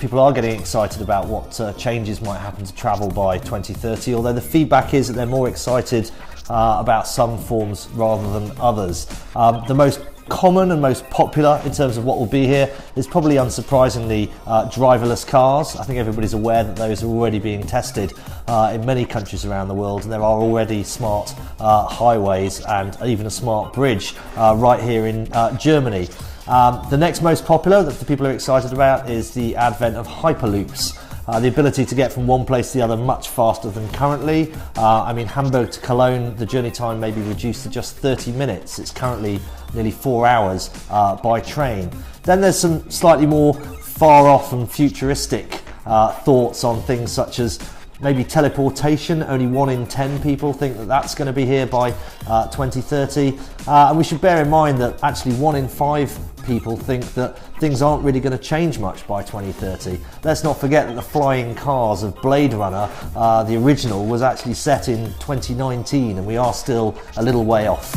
people are getting excited about what changes might happen to travel by 2030, although the feedback is that they're more excited about some forms rather than others. The most common and most popular in terms of what will be here is probably unsurprisingly driverless cars. I think everybody's aware that those are already being tested in many countries around the world, and there are already smart highways and even a smart bridge right here in Germany. The next most popular that the people are excited about is the advent of Hyperloops. The ability to get from one place to the other much faster than currently. I mean, Hamburg to Cologne, the journey time may be reduced to just 30 minutes. It's currently nearly 4 hours by train. Then there's some slightly more far off and futuristic thoughts on things such as maybe teleportation. Only 1 in 10 people think that that's going to be here by 2030. And we should bear in mind that actually 1 in 5 people think that things aren't really going to change much by 2030. Let's not forget that the flying cars of Blade Runner, the original, was actually set in 2019, and we are still a little way off.